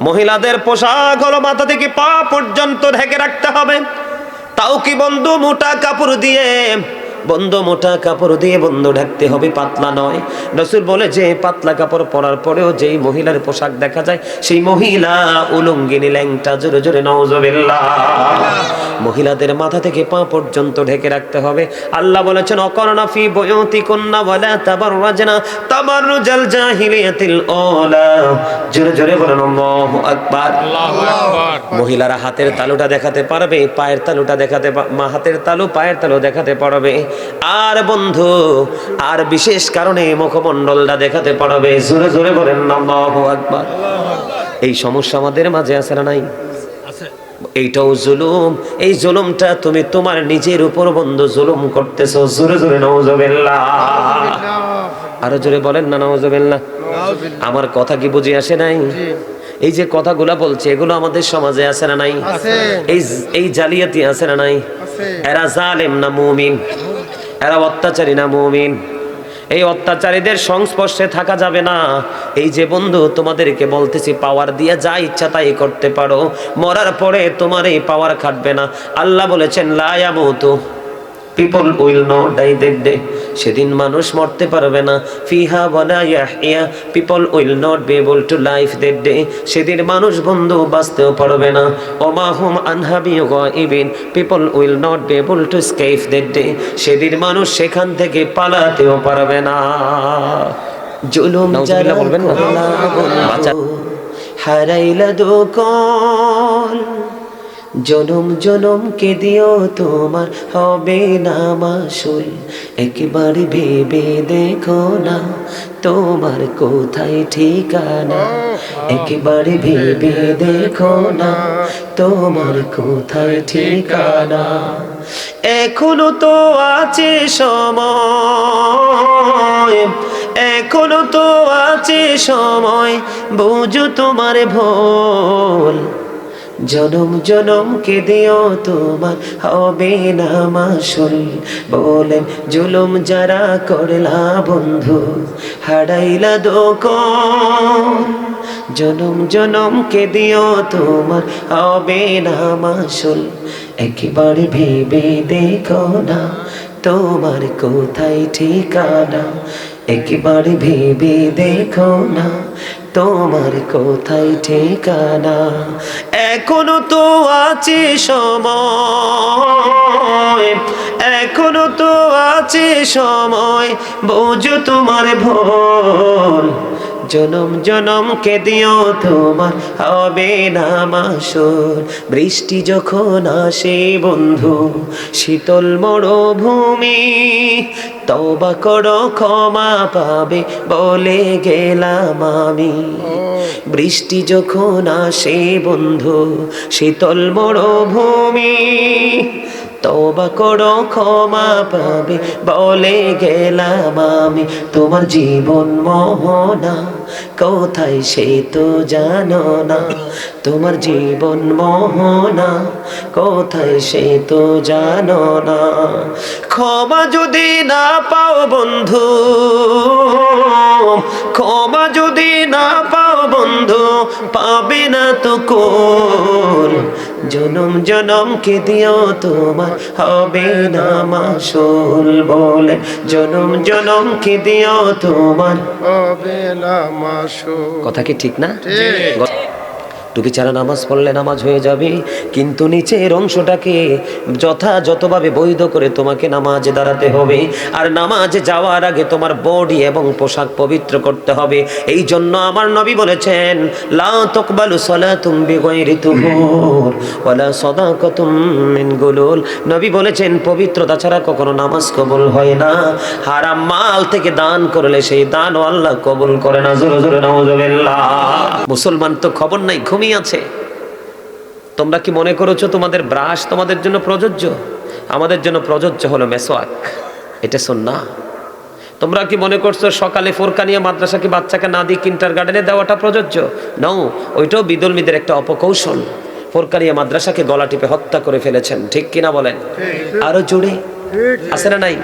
মহিলাদের পোশাক হলো মাথা থেকে পা পর্যন্ত ঢেকে রাখতে হবে। তাও কি বন্ধু মোটা কাপড় দিয়ে, বন্ধু মোটা কাপড় দিয়ে বন্ধু ঢাকতে হবে, পাতলা নয়। রাসূল বলে যে পাতলা কাপড় পরার পরেও যেই মহিলার পোশাক দেখা যায় সেই মহিলা উলঙ্গিনী ল্যাংটা। জোরে জোরে নাউজুবিল্লাহ। মহিলাদের মাথা থেকে পা পর্যন্ত ঢেকে রাখতে হবে। আল্লাহ বলেছেন অকরনা ফি বুয়ুতিকুন্না ওয়ালা তাবাররাজনা তাবাররুজাল জাহিলিয়াতিল আওলা। জোরে জোরে বলেন আল্লাহু আকবার। আল্লাহু আকবার। মহিলারা হাতের তালুটা দেখাতে পারবে, পায়ের তালুটা দেখাতে, হাতের তালু পায়ের তালু দেখাতে পারবে। আর বন্ধু আর বিশেষ কারণে মুখমণ্ডলটা দেখাতে পারবে। জোরে জোরে বলেন আল্লাহু আকবার। এই সমস্যা আমাদের মাঝে আছে না নাই? এইটাও জুলুম। এই জুলুমটা তুমি তোমার নিজের উপর বন্ধু জুলুম করতেছো। জোরে জোরে নাউজুবিল্লাহ। আরো জোরে বলেন না নাউজুবিল্লাহ। আমার কথা কি বুঝে আসে নাই? এই যে কথাগুলা বলছে এগুলো আমাদের সমাজে আছে না নাই? এই জালিয়াতি আছে না নাই? এরা জালেম না মুমিন? এরা অত্যাচারী না মুমিন? এই অত্যাচারীদের সংস্পর্শে থাকা যাবে না। এই যে বন্ধু তোমাদেরকে বলতেছি পাওয়ার দিয়ে যা ইচ্ছা তাই করতে পারো, মরার পরে তোমার এই পাওয়ার খাটবে না। আল্লাহ বলেছেন লা ইয়ামুতু, people will not die that day. সেদিন মানুষ মরতে পারবে না। ফিহা ওয়ালা ইয়াহইয়া, people will not be able to life that day. সেদিন মানুষ বন্ধু বাঁচতেও পারবে না। ওমা হুম আনহা বিগাইবিন, people will not be able to escape that day. সেদিন মানুষ সেখান থেকে পালাতেও পারবে না। জুলুম যারা বলবেন না বাঁচা হারাইলা দোকল, জনম জনম কে দিও তোমার হবে না মাসুল। একবার ভেবে দেখো না তোমার কোথায় ঠিকানা। একবার ভেবে দেখো না তোমার কোথায় ঠিকানা। এখনো তো আছে সময়, এখনো তো আছে সময়, বুঝো তোমার ভুল। জনম জনম কে দিও তোমার হবে না মাসুল। বলেন জুলুম যারা করলা বন্ধু হারাইলা দোকল। জনম জনম কে দিও তোমার হবে না মাসুল। একবার ভেবে দেখো না তোমার কোথায় ঠিকানা। একবার ভেবে দেখো না তোমার কোথায় ঠিকানা। এখনো তো আছে সময়, এখনো তো আছে সময়, বুঝো তোমার ভুল। জনম জনম কে দিও তোমার হবে না মাসুল। বৃষ্টি যখন আসে বন্ধু শীতল মরুভূমি, তওবা করো ক্ষমা পাবে বলে গেলাম আমি। বৃষ্টি যখন আসে বন্ধু শীতল মরুভূমি, তওবা করো ক্ষমা পাবে বলে গেলাম আমি। তোমার জীবন মোহনা কোথায় সে তো জানো না। তোমার জীবন মোহনা কোথায় সে তো জানো না। ক্ষমা যদি না পাও বন্ধু, ক্ষমা যদি না পাও বন্ধু, পাবে না তো কোন। জনম জনম কে দিও তোমার হবে না মাসুল। বলে জনম জনম কে দিও তোমার হবে না মাসুল। কথা কি ঠিক না? টুপি ছাড়া নামাজ পড়লে নামাজ হয়ে যাবে, কিন্তু নিচের অংশটাকে যথাযথভাবে বৈধ করে তোমাকে নামাজে দাঁড়াতে হবে। আর নামাজে যাওয়ার আগে তোমার বডি এবং পোশাক পবিত্র করতে হবে। এই জন্য আমার নবী বলেছেন লা তাকবালু সালাতুম বিগাইরি তুহুর ওয়ালা সাদাকাতুম মিন গুলুল। নবী বলেছেন পবিত্রতা ছাড়া কখনো নামাজ কবুল হয় না। হারাম মাল থেকে দান করলে সেই দানও আল্লাহ কবুল করে না। জোরে জোরে নাউজুবিল্লাহ। মুসলমান তো খবর নাই, ঘুমিয়ে আছে। তোমরা কি মনে করেছো তোমাদের ব্রাশ তোমাদের জন্য প্রযোজ্য? আমাদের জন্য প্রযোজ্য হলো মেসওয়াক, এটা সুন্নাহ। তোমরা কি মনে করছো সকালে ফুরকানিয়া মাদ্রাসা কি বাচ্চাকে না দিয়ে কিন্ডারগার্টেনে দেওয়াটা প্রযোজ্য? নাও, ওইটাও বিদলমিদের একটা অপকৌশল। ফুরকানিয়া মাদ্রাসাকে গলা টিপে হত্যা করে ফেলেছেন, ঠিক কিনা বলেন? আরো জোরে আছে না নাই?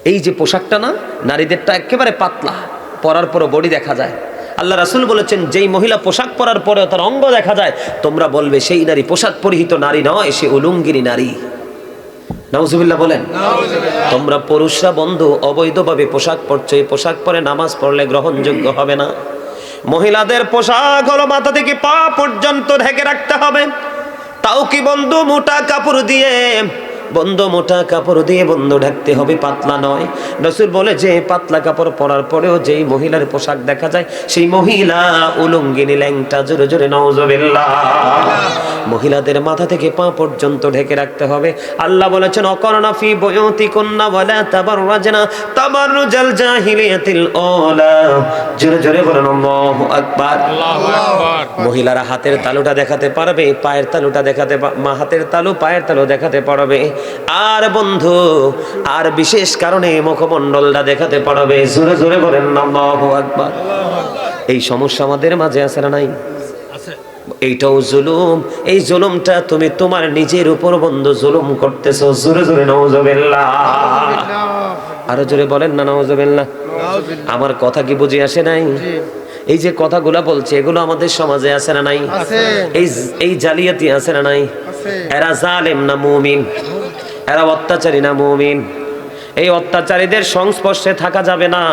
এই যে পোশাকটা না, নারীদেরটা একেবারে পাতলা, পরার পরও বডি দেখা যায়। আল্লাহ রাসূল বলেছেন, যেই মহিলা পোশাক পরার পরেও তার অঙ্গ দেখা যায়, তোমরা বলবে সেই নারী পোশাক পরিহিত নারী নয়, সে উলঙ্গিনী নারী। নাউজুবিল্লাহ বলেন। তোমরা পুরুষরা বন্ধু অবৈধভাবে পোশাক পরছো, এই পোশাক পরে নামাজ পড়লে গ্রহণযোগ্য হবে না। মহিলাদের পোশাক হলো মাথা থেকে পা পর্যন্ত ঢেকে রাখতে হবে, তাও কি বন্ধু মোটা কাপড় দিয়ে, বন্ধু মোটা কাপড় দিয়ে বন্ধু ঢাকতে হবে, পাতলা নয়। রাসূল বলে যে পাতলা কাপড় পরার পরেও যেই মহিলার পোশাক দেখা যায় সেই মহিলা উলঙ্গিনী, ল্যাংটা। জোরে জোরে নাউজুবিল্লাহ। মহিলাদের মাথা থেকে পা পর্যন্ত ঢেকে রাখতে হবে। আল্লাহ বলেছেন, অকরনা ফি বুয়ুতিকুন্না ওয়ালা তাবাররাজনা তাবাররুজাল জাহিলিয়াতিল আওলা। জোরে জোরে বলেন আল্লাহু আকবার। আল্লাহু আকবার। মহিলারা হাতের তালুটা দেখাতে পারবে, পায়ের তালুটা দেখাতে, হাতের তালু পায়ের তালু দেখাতে পারবে, আর বন্ধু আর বিশেষ কারণে মুখমণ্ডলটা দেখাতে পারবে। জোরে জোরে বলেন আল্লাহু আকবার। এই সমস্যা আমাদের মাঝে আছে না নাই? এইটাও জুলুম। এই জুলুমটা তুমি তোমার নিজের উপর বন্ধু জুলুম করতেছো। জোরে জোরে নাউজুবিল্লাহ। আরো জোরে বলেন না নাউজুবিল্লাহ। আমার কথা কি বুঝে আসে নাই? এই যে কথাগুলা বলছে এগুলো আমাদের সমাজে আছে না নাই? এই জালিয়াতি আছে না নাই? এরা জালেম না মুমিন? এরা অত্যাচারী না মুমিন? এই অত্যাচারীদের সংস্পর্শে থাকা যাবে না।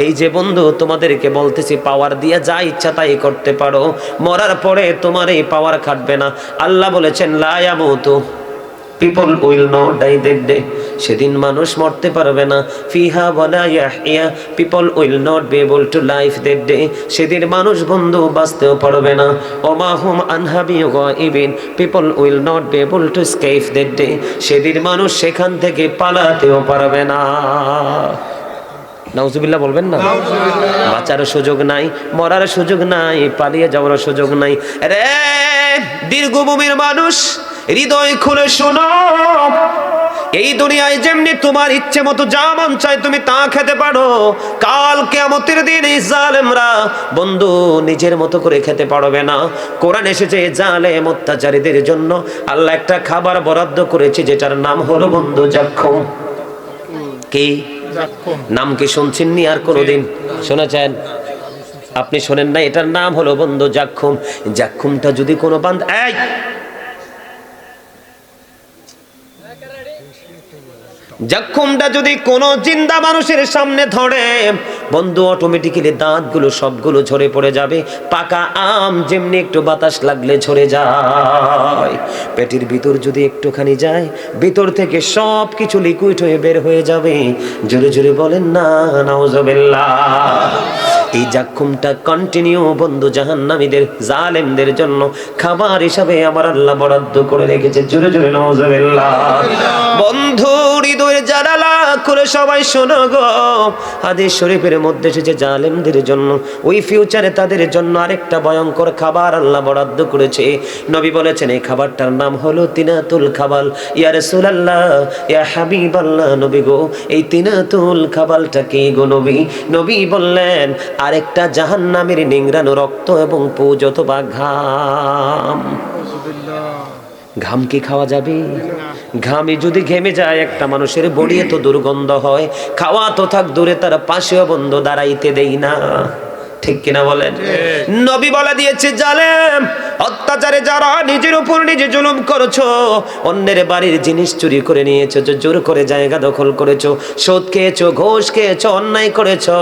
এই যে বন্ধু তোমাদেরকে বলতেছি, পাওয়ার দিয়ে যা ইচ্ছা তাই করতে পারো, মরার পরে তোমার এই পাওয়ার খাটবে না। আল্লাহ বলেছেন, লা ইয়ামুতু, people will not die that day. সেদিন মানুষ মরতে পারবে না। ফিহা ওয়ালা ইয়াহইয়া, people will not be able to live that day. সেদিন মানুষ বন্ধু বাঁচতেও পারবে না। ওমা হুম আনহা বিগাইবিন, people will not be able to escape that day. সেদিন মানুষ সেখান থেকে পালাতেও পারবে না। নাউজুবিল্লাহ বলবেন না? বাঁচার সুযোগ নাই, মরার সুযোগ নাই, পালিয়ে যাওয়ার সুযোগ নাই। রে দীর্ঘভূমির মানুষ, হৃদয় খুলে শোনো, এই দুনিয়ায় যেমনি তোমার ইচ্ছে মতো যা মন চায় তুমি তা খেতে পারো, কাল কিয়ামতের দিন এই জালেমরা বন্ধু নিজের মতো করে খেতে পারবে না। কোরআন এসেছে জালেম অত্যাচারীদের জন্য আল্লাহ একটা খাবার বরাদ্দ করেছে, যেটার নাম হলো বন্ধু জাক্কুম। কি নাম কি শুনছেননি আর কোনোদিন? শুনেছেন? আপনি শোনেন না? এটার নাম হলো বন্ধু জাক্কুম। জাক্কুমটা যদি কোনো বান্দা, এই জাক্কুমটা যদি কোনো জিন্দা মানুষের সামনে ধরে বন্ধু, অটোমেটিক্যালি দাঁতগুলো সবগুলো ঝরে পড়ে যাবে। পাকা আম যেমনি একটু বাতাস লাগলে ঝরে যায়, পেটের ভিতর যদি একটুখানি যায় ভিতর থেকে সব কিছু লিকুইড হয়ে বের হয়ে যাবে। জোরে জোরে বলেন না নাউজুবিল্লাহ। এই জাক্কুমটা কন্টিনিউ বন্ধু জাহান্নামীদের, জালেমদের জন্য খাবার হিসাবে আমার আল্লাহ বরাদ্দ করে রেখেছে। জোরে জোরে নাউজুবিল্লাহ। বন্ধু হৃদয়ের জানালা করে সবাই শোনো গো, হাদিস শরীফের মধ্যে এসেছে জালেমদের জন্য ওই ফিউচারে তাদের জন্য আরেকটা ভয়ঙ্কর খাবার আল্লাহ বরাদ্দ করেছে। নবী বলেছেন এই খাবারটার নাম হলো তিনাতুল খাবাল। ইয়া রাসূলুল্লাহ, ইয়া হাবিবাল্লাহ, নবী গো এই তিনাতুল খাবালটা কি গো নবী? নবী বললেন আরেকটা জাহান্নামের নিংড়ানো রক্ত এবং পুজ অথবা ঘাম। ঘাম কি খাওয়া যাবে? ঘামে যদি ঘেমে যায় একটা মানুষের বডি তো দুর্গন্ধ হয়, খাওয়া তো থাক দূরে, তার পাশেও বন্ধ দাঁড়াইতে দেই না। ঠিক কিনা বলেন? নবী বলে দিয়েছে জালেম অত্যাচারে যারা নিজের উপর নিজে জুলুম করেছো, অন্যের বাড়ির জিনিস চুরি করে নিয়েছো, জোর করে জায়গা দখল করেছো, সুদ খেয়েছো, ঘুষ খেয়েছো, অন্যায় করেছো,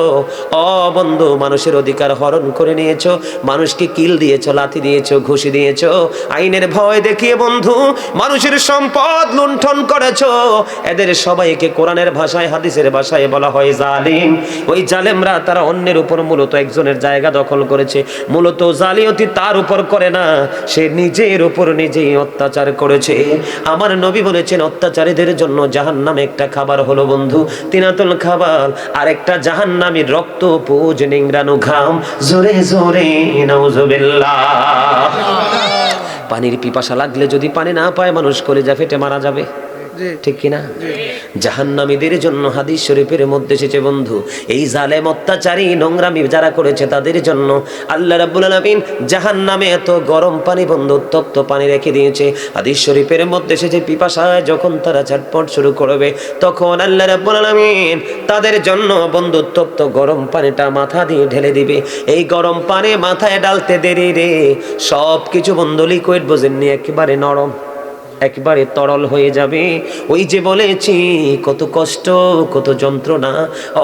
বন্ধু মানুষের অধিকার হরণ করে নিয়েছো, মানুষকে কিল দিয়েছো, লাথি দিয়েছো, ঘুষি দিয়েছো, আইনের ভয় দেখিয়ে বন্ধু মানুষের সম্পদ লুণ্ঠন করেছো। এদের সবাইকে কোরআনের ভাষায় হাদিসের ভাষায় বলা হয় জালিম। ওই জালেমরা তারা অন্যের উপর মূলত একজনের জায়গা দখল করেছে, মূলত জালিয়াতি তার উপর করে না, সে নিজের উপর নিজেই অত্যাচার করেছে। আমার নবী বলেছেন অত্যাচারীদের জন্য জাহান্নামে একটা খাবার হলো বন্ধু তিনাতুল খাবার, আর একটা জাহান্নামীর রক্ত পুজ নিংড়ানো ঘাম। জোরে জোরে নাউজুবিল্লাহ। পানির পিপাসা লাগলে যদি পানি না পায় মানুষ কলেজা ফেটে মারা যাবে। জি। ঠিক কিনা? জাহান্নামীদের জন্য হাদিস শরীফের মধ্যে এসেছে বন্ধু, এই জালেম অত্যাচারী নোংরামি যারা করেছে তাদের জন্য আল্লাহ রাব্বুল আলামিন জাহান্নামে এত গরম পানি বন্ধু উত্তপ্ত পানি রেখে দিয়েছে। হাদিস শরীফের মধ্যে এসেছে পিপাসায় যখন তারা ঝটপট শুরু করবে তখন আল্লাহ রাব্বুল আলামিন তাদের জন্য বন্ধু উত্তপ্ত গরম পানিটা মাথা দিয়ে ঢেলে দিবে। এই গরম পানি মাথায় ডালতে দেরি রে সব কিছু বন্ধু লিকুইড বোঝেননি একেবারে নরম একবারে তরল হয়ে যাবে। ওই যে বলেছি কত কষ্ট কত যন্ত্রণা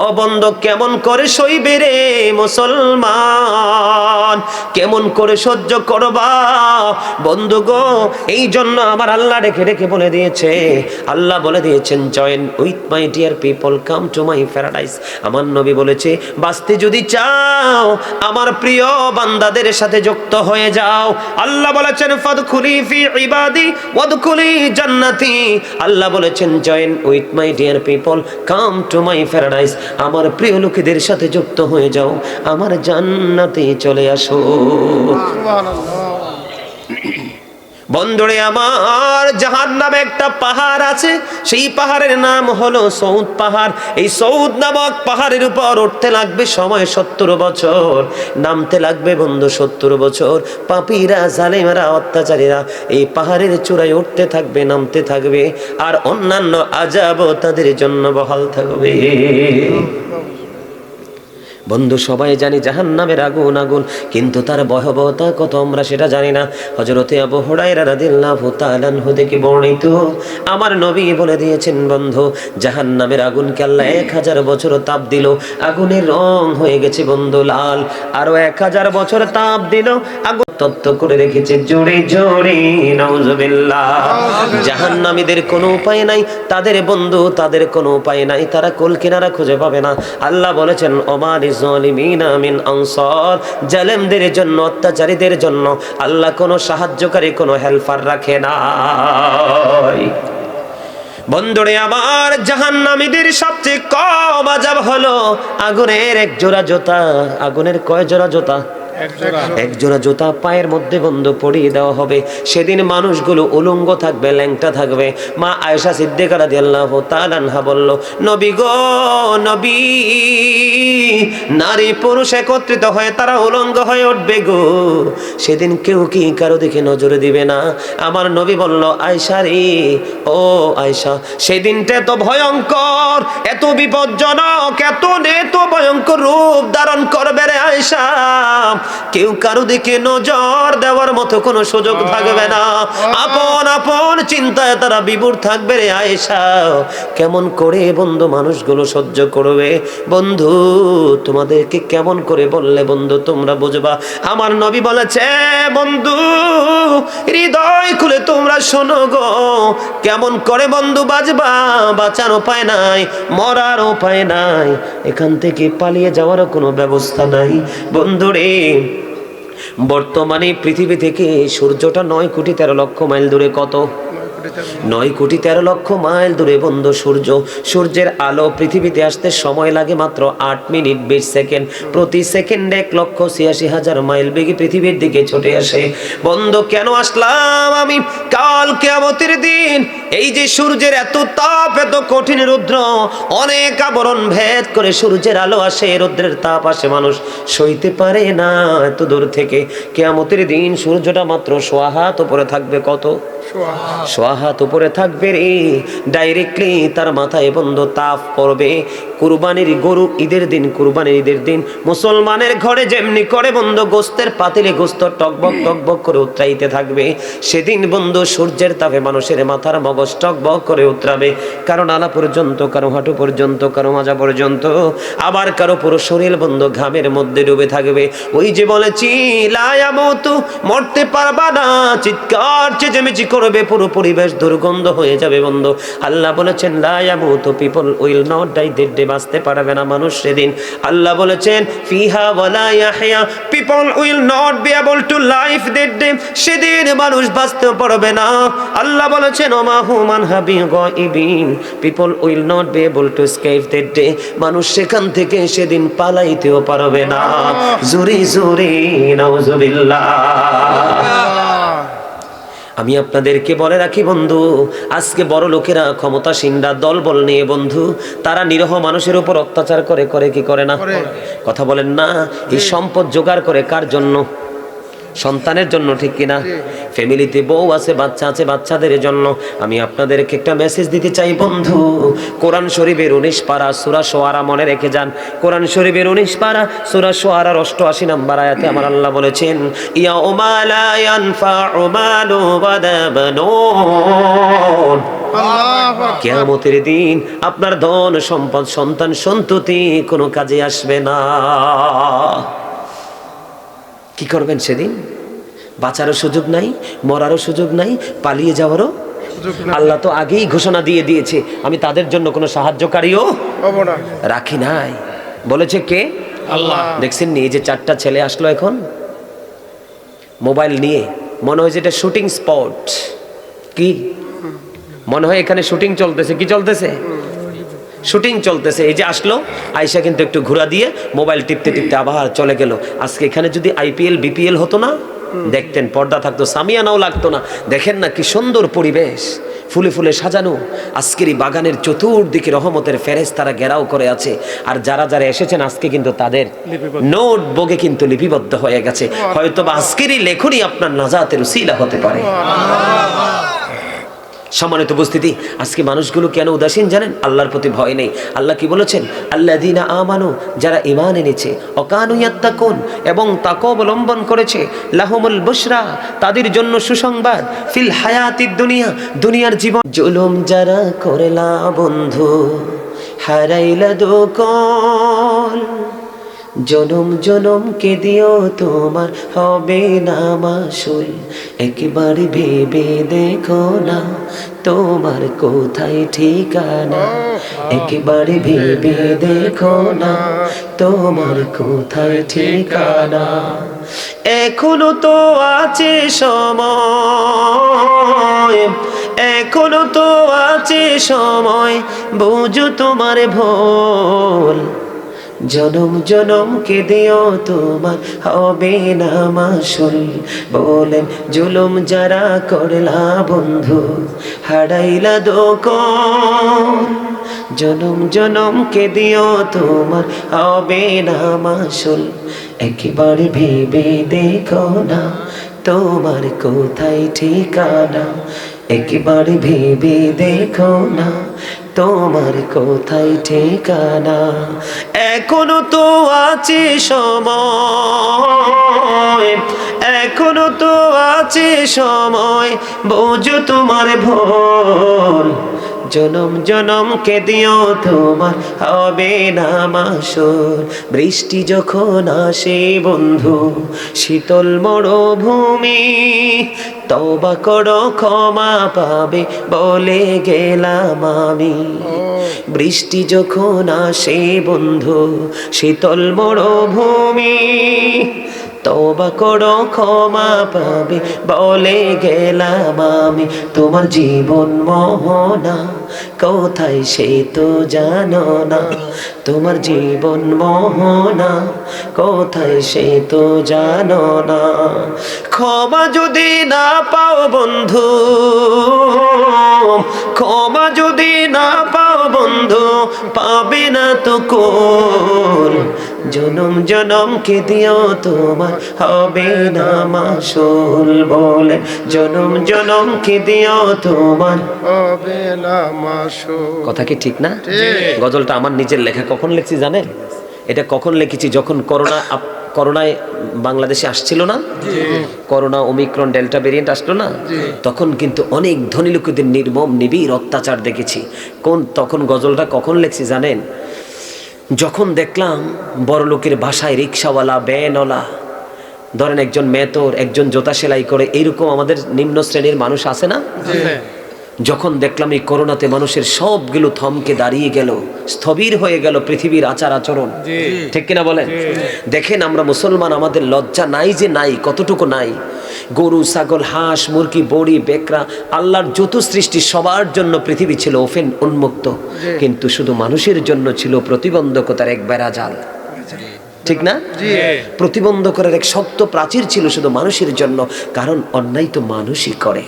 অবন্ধ কেমন করে সইবে রে মুসলমান, কেমন করে সহ্য করবা বন্ধু গো। এই জন্য আমার আল্লাহ রেখে রেখে বলে দিয়েছে, আল্লাহ বলে দিয়েছেন join with my dear people come to my paradise. আমার নবী বলেছে বাঁচতে যদি চাও আমার প্রিয় বান্দাদের সাথে যুক্ত হয়ে যাও। আল্লাহ বলেছেন ফাদখুলি ফি ইবাদি ওয়াদখুলি জান্নাতি। আল্লাহ বলেছেন join with my dear people come to my paradise, আমার প্রিয় লোকেদের সাথে যুক্ত হয়ে যাও, আমার জান্নাতে চলে আসো। সুবহানাল্লাহ। বন্ধুরে আমার জাহান্নামে একটা পাহাড় আছে, সেই পাহাড়ের নাম হলো সৌদ পাহাড়। এই সৌদ নামক পাহাড়ের উপর উঠতে লাগবে সময় 70 বছর, নামতে লাগবে বন্ধু 70 বছর। পাপীরা জালেমেরা অত্যাচারীরা এই পাহাড়ের চূড়ায় উঠতে থাকবে নামতে থাকবে, আর অন্যান্য আযাবও তাদের জন্য বহাল থাকবে। বন্ধু সবাই জানি জাহান্নামের আগুন আগুন, কিন্তু তার ভয়াবহতা কত আমরা সেটা জানি না। হযরতে আবু হুরায়রা রাদিয়াল্লাহু তাআলা আনহু থেকে বর্ণিত আমার নবী বলে দিয়েছেন বন্ধু জাহান্নামের আগুনকে আল্লাহ 1000 বছর তাপ দিল, আগুনের রং হয়ে গেছে বন্ধু লাল। আরো 1000 বছর তাপ দিল, আগুন তত্ত্ব করে রেখেছে জোরে জোরে নাউজুবিল্লাহ। জাহান্নামীদের কোনো উপায় নাই, তাদের বন্ধু তাদের কোনো উপায় নাই, তারা কুল কিনারা খুঁজে পাবে না। আল্লাহ বলেছেন ওমানি যালিমিনা মিন আনসার, জালেমদের জন্য অত্যাচারীদের জন্য আল্লাহ কোনো সাহায্যকারী কোনো হেল্পার রাখে না। বন্ধুরে আমার জাহান্নামীদের সবচেয়ে কম আযাব হলো আগুনের এক জোড়া জুতা। আগুনের কয় জোড়া জুতা? এক জোড়া জুতা পায়ের মধ্যে বন্ধু পরিয়ে দেওয়া হবে। সেদিন মানুষগুলো উলঙ্গ থাকবে, ল্যাংটা থাকবে। মা আয়েশা সিদ্দিকা রাদিয়াল্লাহু তাআলা আনহা বলল নবী গো নবী, নারী পুরুষ একত্রিত হয়ে তারা উলঙ্গ হয়ে উঠবে গো, সেদিন কেউ কি কারো দিকে নজর দিবে না। আমার নবী বলল আয়েশা রে ও আয়েশা, সেদিনটা এত ভয়ঙ্কর এত বিপজ্জনক এত ভয়ঙ্কর রূপ ধারণ করবে রে আয়েশা, কেউ কারো দিকে নজর দেওয়ার মতো কোনো সুযোগ থাকবে না। আপন আপন চিন্তায় তারা বিভোর থাকবে রে আয়েশা। কেমন করে বন্ধু মানুষগুলো সহ্য করবে বন্ধু, তোমাদেরকে কেমন করে বললে বন্ধু তোমরা বুঝবা। আমার নবী বলেছে বন্ধু হৃদয় খুলে তোমরা শোনো গো, কেমন করে বন্ধু বাঁচবা, বাঁচার উপায় নাই, মরার উপায় নাই, এখান থেকে পালিয়ে যাওয়ারও কোনো ব্যবস্থা নাই। বন্ধুরে বর্তমানে পৃথিবী থেকে সূর্যটা 9 কোটি 13 লক্ষ মাইল দূরে। কত? 9 কোটি 13 লক্ষ মাইল দূরে বন্ধু সূর্য। সূর্যের আলো পৃথিবীতে আসতে সময় লাগে মাত্র 8 মিনিট 20 সেকেন্ড। প্রতি সেকেন্ডে 1,86,000 মাইল বেগে পৃথিবীর দিকে ছুটে আসে। বন্ধু কেন আসলাম আমি? কাল কিয়ামতের দিন এই যে সূর্যের এত তাপ এত কঠিন রৌদ্র, অনেক আবরণ ভেদ করে সূর্যের আলো আসে, রৌদ্রের তাপ আসে, মানুষ সইতে পারে না এত দূর থেকে। কিয়ামতের দিন সূর্যটা মাত্র 1.5 হাত উপরে থাকবে। কত? 1.5 হাত উপরে থাকবে রে। ডাইরেক্টলি তার মাথায় বন্ধু তাপ পড়বে। কুরবানির গরু ঈদের দিন, কুরবানির ঈদের দিন মুসলমানের ঘরে যেমনি করে বন্ধু গোস্তের পাতিলে গোস্ত টকবক টকবক করে উতরাইতে থাকবে, সেদিন বন্ধু সূর্যের তাপে মানুষের মাথার মগজ টকবক করে উতরাবে। কারো নালা পর্যন্ত, কারো হাঁটু পর্যন্ত, কারো মাজা পর্যন্ত, আবার কারো পুরো শরীর বন্ধু ঘামের মধ্যে ডুবে থাকবে। ওই যে বলেছি লা ইয়ামুতু, মরতে পারবা না, চিৎকার চেঁচামেচি করবে, পুরো পরিবেশ দুর্গন্ধ হয়ে যাবে বন্ধু। আল্লাহ বলেছেন লা ইয়ামুতু, people will not die, dead বাঁচতে পারবে না মানুষ সেদিন। আল্লাহ বলেছেন ফিহা ওয়ালা ইয়াহইয়া, people will not be able to life that day, সেদিন মানুষ বাঁচতে পারবে না। আল্লাহ বলেছেন ওমা হুমান হাবি গায়িবিন, people will not be able to escape that day, মানুষ সেখান থেকে সেদিন পালাইতেও পারবে না। জোরে জোরে নাউজুবিল্লাহ। আমি আপনাদেরকে বলে রাখি বন্ধু, আজকে বড় লোকেরা ক্ষমতাসীনরা দলবল নিয়ে বন্ধু, তারা নিরহ মানুষের উপর অত্যাচার করে কি করে না? কথা বলেন না? এই সম্পদ জোগাড় করে কার জন্য? সন্তানের জন্য, ঠিক কিনা? ফ্যামিলিতে বউ আছে, বাচ্চা আছে, বাচ্চাদের জন্য। আমি আপনাদেরকে একটা মেসেজ দিতে চাই বন্ধু, কোরআন শরীফের 19 পারা সূরা শুআরা মনে রেখে যান। কোরআন শরীফের 19 পারা সূরা শুআরার 88 নম্বর আয়াতে আমার আল্লাহ বলেছেন, ইয়াউমা লা ইয়ানফাউ মালু ওয়ালা বানুন। কিয়ামতের দিন আপনার ধন সম্পদ সন্তান সন্ততি কোনো কাজে আসবে না। কি করবেন সেদিন? বাঁচারও সুযোগ নাই, মরারও সুযোগ নাই, পালিয়ে যাওয়ারও। আল্লাহ তো আগেই ঘোষণা দিয়ে দিয়েছে, আমি তাদের জন্য কোনো সাহায্যকারীও রাখি নাই। বলেছে কে? আল্লাহ। দেখছেন নি, এই যে 4টা ছেলে আসলো এখন মোবাইল নিয়ে, মনে হয় যে এটা শুটিং স্পট। কি মনে হয় এখানে শুটিং চলতেছে? কি চলতেছে? শুটিং চলতেছে। এই যে আসলো, আয়সা কিন্তু একটু ঘোরা দিয়ে মোবাইল টিপতে টিপতে আবার চলে গেল। আজকে এখানে যদি IPL BPL হতো না, দেখতেন, পর্দা থাকতো, সামিয়ানাও লাগতো না। দেখেন না কি সুন্দর পরিবেশ, ফুলে ফুলে সাজানো। আজকের এই বাগানের চতুর্দিকে রহমতের ফেরেশতারা ঘেরাও করে আছে। আর যারা যারা এসেছেন আজকে কিন্তু তাদের নোটবুকে কিন্তু লিপিবদ্ধ হয়ে গেছে। হয়তো বা আজকের এই লেখনী আপনার নাজাতের উসিলা হতে পারে। সম্মানিত উপস্থিতি, আজকে মানুষগুলো কেন উদাসীন জানেন? আল্লাহর প্রতি ভয় নেই। আল্লাহ কি বলেছেন? আল্লাযীনা আমানু, যারা ঈমান এনেছে, ওয়াকানু ইয়াত্তাকুন, এবং তাকওয়া অবলম্বন করেছে, লাহুমুল বুশরা, তাদের জন্য সুসংবাদ, ফিল হায়াতিদ দুনিয়া, দুনিয়ার জীবন। জুলুম যারা করলা বন্ধু, হারাইলা দোকল, জনম জনম কে দিও তোমার হবে না মাসুল। একবার ভেবে দেখো না তোমার কোথায় ঠিকানা, একবার ভেবে দেখো না তোমার কোথায় ঠিকানা। এখনো তো আছে সময়, এখনো তো আছে সময়, বুঝো তোমার ভুল। জনম জনম কে দিও তোমার হবে না মাসুল। বলেন জুলুম যারা করলা বন্ধু, হারাইলা দোকল, জনম জনম কে দিও তোমার হবে না মাসুল। একবার ভেবে দেখো না তোমার কোথায় ঠিকানা, একবার ভেবে দেখো না তোমার কোথায় ঠিকানা। এখনো তো আছে সময়, এখনো তো আছে সময়, বোঝো তোমার ভুল। জনম জনম কে দিও তোমার হবে না মাসুল। বৃষ্টি যখন আসে বন্ধু, শীতল মরুভূমি, তওবা করো ক্ষমা পাবে বলে গেলাম আমি। বৃষ্টি যখন আসে বন্ধু, শীতল মরুভূমি, তওবা করো ক্ষমা পাবে বলে গেলাম আমি। তোমার জীবন মোহনা কোথায় সে তো জানো না, তোমার জীবন মোহনা কোথায় সে তো জানো না। ক্ষমা যদি না পাও বন্ধু, ক্ষমা যদি না পাও বন্ধু, পাবে না তো কোল। জনম জনম কে দিও তোমার হবে না মাসুল। বলে জনম জনম কে দিও তোমার হবে না মাসুল। কথা কি ঠিক না? গজলটা আমার নিজের লেখা। কখন লিখছি জানেন? এটা কখন লিখেছি? যখন করোনায় বাংলাদেশে আসছিল না, করোনা ওমিক্রন ডেল্টা ভেরিয়েন্ট আসলো না, তখন কিন্তু অনেক ধনী লোকদের নির্মম নিবিড় অত্যাচার দেখেছি। তখন গজলটা কখন লিখছি জানেন? যখন দেখলাম বড় লোকের বাসায় রিক্সাওয়ালা, ভ্যানওয়ালা, ধরেন একজন মেতর, একজন জোতা সেলাই করে, এইরকম আমাদের নিম্ন শ্রেণীর মানুষ আছে না? যখন দেখলাম এই করোনাতে মানুষের সবগুলো থমকে দাঁড়িয়ে গেল, স্থবির হয়ে গেল পৃথিবীর আচার আচরণ, ঠিক কিনা বলেন? দেখেন আমরা মুসলমান, আমাদের লজ্জা নাই যে নাই, কতটুকু নাই। গরু, ছাগল, হাঁস, মুরগি, বড়ি, বেকরা, আল্লাহর যত সৃষ্টি সবার জন্য পৃথিবী ছিল ওপেন, উন্মুক্ত, কিন্তু শুধু মানুষের জন্য ছিল প্রতিবন্ধকতার এক বেড়াজাল, ঠিক না? প্রতিবন্ধকতার এক শক্ত প্রাচীর ছিল শুধু মানুষের জন্য, কারণ অন্যায় তো মানুষই করে।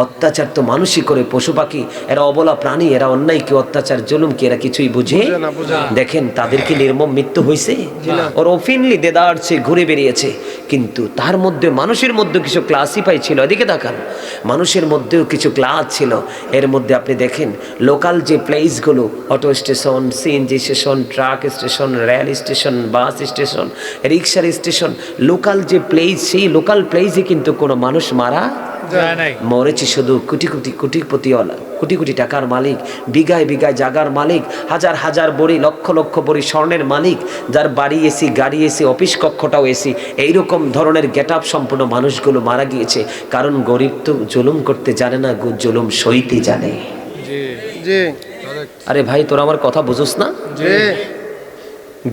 অত্যাচার তো মানুষই করে, পশু পাখি এরা অবলা প্রাণী, এরা অন্যায় কি অত্যাচার জুলুম কি এরা কিছুই বুঝে দেখেন তাদের কি নির্মম মৃত্যু হয়েছে? ওর ওপেনলি দেদারছে ঘুরে বেরিয়েছে, কিন্তু তার মধ্যে মানুষের মধ্যে কিছু ক্লাসিফাই ছিল। এদিকে দেখান, মানুষের মধ্যেও কিছু ক্লাস ছিল। এর মধ্যে আপনি দেখেন লোকাল যে প্লেসগুলো, auto station, CNG station, truck station, rail station, bus station, রিক্সার স্টেশন, লোকাল যে প্লেস, সেই লোকাল প্লেসে কিন্তু কোনো মানুষ মারা মরেছে শুধু কোটিপতিওয়ালা, কোটি কোটি টাকার মালিক, বিঘায় বিঘায় জাগার মালিক, হাজার হাজার বড়ি, লক্ষ লক্ষ বড়ি স্বর্ণের মালিক, যার বাড়ি এসি, গাড়ি এসি, অফিস কক্ষটাও এসি, এইরকম ধরনের গেট আপ সম্পূর্ণ মানুষগুলো মারা গিয়েছে। কারণ গরিব তো জুলুম করতে জানে না, জুলুম সইতে জানে। আরে ভাই তোরা আমার কথা বুঝোস না?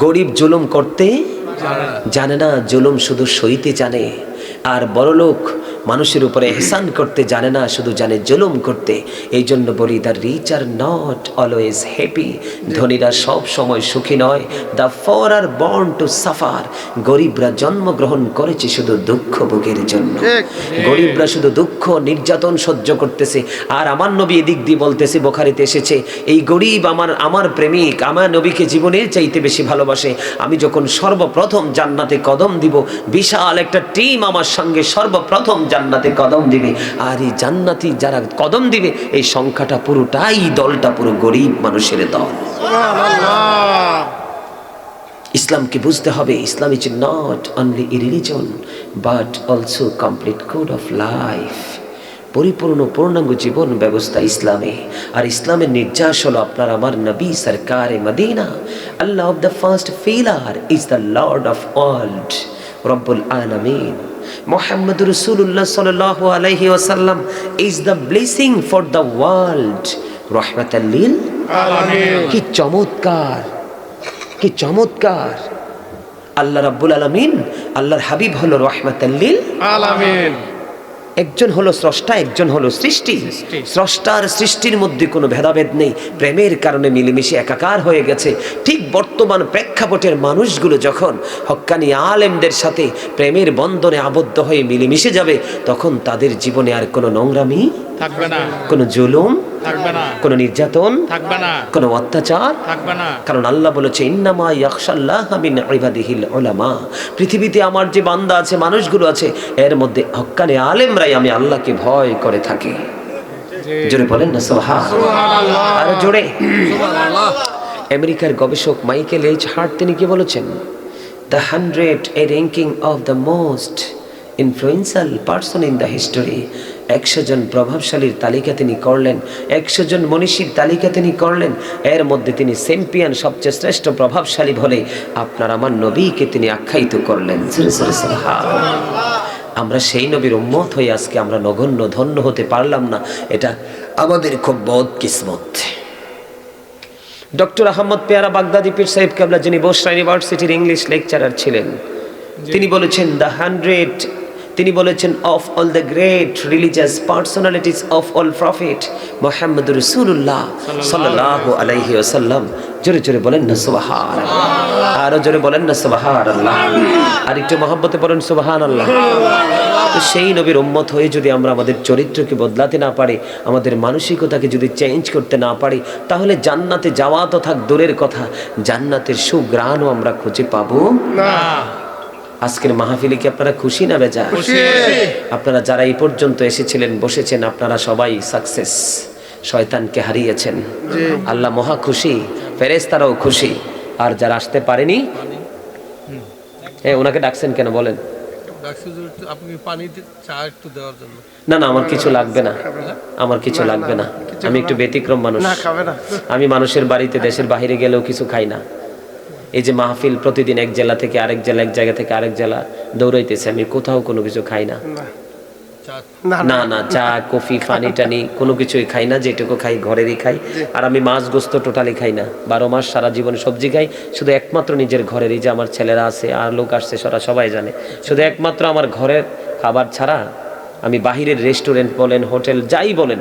গরিব জুলুম করতে জানে না, জুলুম শুধু সইতে জানে। আর বড়লোক মানুষের উপরে এহসান করতে জানে না, শুধু জানে জুলুম করতে। এই জন্য বলি, the rich are not always happy, ধনীরা সব সময় সুখী নয়। The poor are born to suffer, গরিবরা জন্মগ্রহণ করেছে শুধু দুঃখ ভোগের জন্য। গরিবরা শুধু দুঃখ নির্যাতন সহ্য করতেছে। আর আমার নবী এদিক দিয়ে বলতেছে, বুখারীতে এসেছে, এই গরিব আমার প্রেমিক, আমার নবীকে জীবনের চাইতে বেশি ভালোবাসে। আমি যখন সর্বপ্রথম জান্নাতে কদম দিব, বিশাল একটা টিম আমার সঙ্গে সর্বপ্রথম জান্নাতে কদম দিবে। আর এই জান্নাতি যারা কদম দিবে, এই সংখ্যাটা পুরোটাই, দলটা পুরো গরিব মানুষের দল। ইসলামকে বুঝতে হবে, Islam is not only a religion but also complete code of life. পরিপূর্ণ পূর্ণাঙ্গ জীবন ব্যবস্থা ইসলামে। আর ইসলামের নির্যাস হলো আপনার আমার নবী সরকারে Medina. Allah of the first pillar is the lord of world, রব্বুল আলামিন। মুহাম্মদ রাসূলুল্লাহ সাল্লাল্লাহু আলাইহি ওয়াসাল্লাম is the blessing for the world, রাহমাতাল লিল আলামিন। কি চমৎকার, কি চমৎকার! আল্লাহ রাব্বুল আলামিন, আল্লাহর হাবিব হলো রাহমাতাল লিল আলামিন। একজন হলো স্রষ্টা, একজন হলো সৃষ্টি। স্রষ্টার সৃষ্টির মধ্যে কোনো ভেদাভেদ নেই, প্রেমের কারণে মিলেমিশে একাকার হয়ে গেছে। ঠিক বর্তমান প্রেক্ষাপটের মানুষগুলো যখন হক্কানি আলেমদের সাথে প্রেমের বন্ধনে আবদ্ধ হয়ে মিলেমিশে যাবে, তখন তাদের জীবনে আর কোনো নোংরামি থাকবে না, কোনো জুলুম থাকবে না, কোনো নির্যাতন থাকবে না, কোনো অত্যাচার থাকবে না। কারণ আল্লাহ বলেছে, ইন্নামা ইয়াখশাল্লাহা মিন ইবাদিহিল উলামা। পৃথিবীতে আমার যে বান্দা আছে, মানুষগুলো আছে, এর মধ্যে হক্কানি আলেমরাই আমি আল্লাহকে ভয় করে থাকি। জোরে বলেন না সুবহানাল্লাহ। আর জোরে সুবহানাল্লাহ। আমেরিকার গবেষক মাইকেল এইচ হার্ট তিনি কি বলেছেন? The 100 a ranking of the most influential person in the history। 100 জন প্রভাবশালীর তালিকা তিনি করলেন, 100 জন মনীষীর তালিকা তিনি করলেন। এর মধ্যে তিনি চ্যাম্পিয়ন, সবচেয়ে শ্রেষ্ঠ প্রভাবশালী বলে আপনার আমার নবীকে তিনি আখ্যায়িত করলেন। আমরা সেই নবীর উম্মত হয়ে আজকে আমরা নগণ্য ধন্য হতে পারলাম না, এটা আমাদের খুব বদকিসমত। ডক্টর আহমদ পেয়ারা বাগদাদি পীর সাহেব কেবলা, যিনি বসরা ইউনিভার্সিটির ইংলিশ লেকচারার ছিলেন, তিনি বলেছেন দ্য 100, তিনি বলেছেন of all the great religious personalities of all prophet Muhammad রাসূলুল্লাহ সাল্লাল্লাহু আলাইহি ওয়াসাল্লাম। জোরে জোরে বলেন না সুবহানাল্লাহ। আরো জোরে বলেন না সুবহানাল্লাহ। আর একটু মহব্বতে বলেন সুবহানাল্লাহ। তো সেই নবীর উম্মত হয়ে যদি আমরা আমাদের চরিত্রকে বদলাতে না পারি, আমাদের মানসিকতাকে যদি চেঞ্জ করতে না পারি, তাহলে জান্নাতে যাওয়া তো থাক দূরের কথা, জান্নাতের সুঘ্রাণও আমরা খুঁজে পাবো না। আজকের মাহফিলে কি আপনারা খুশি না বেজার? আপনারা যারা এই পর্যন্ত এসেছিলেন, বসেছেন, আপনারা সবাই সাকসেস। শয়তানকে হারিয়েছেন, আল্লাহ মহা খুশি, ফেরেশতারাও খুশি। আর যারা আসতে পারেনি, ওনাকে ডাকছেন কেন বলেন? না না, আমার কিছু লাগবে না, আমার কিছু লাগবে না। আমি একটু ব্যতিক্রম মানুষ। আমি মানুষের বাড়িতে দেশের বাইরে গেলেও কিছু খাই না। এই যে মাহফিল প্রতিদিন এক জেলা থেকে আরেক জেলা, এক জায়গা থেকে আরেক জেলা দৌড়াইতেছে, আমি কোথাও কোনো কিছু খাই না। না না, চা কফি পানি টানি কোনো কিছুই খাই না, যেটুকু খাই ঘরেরই খাই। আর আমি মাছ গোস্ত টোটালি খাই না। 12 মাস সারা জীবনে সবজি খাই, শুধু একমাত্র নিজের ঘরের। এই যে আমার ছেলেরা আছে আর লোক আসছে, সারা সবাই জানে, শুধু একমাত্র আমার ঘরের খাবার ছাড়া আমি বাহিরের রেস্টুরেন্ট বলেন, হোটেল যাই বলেন,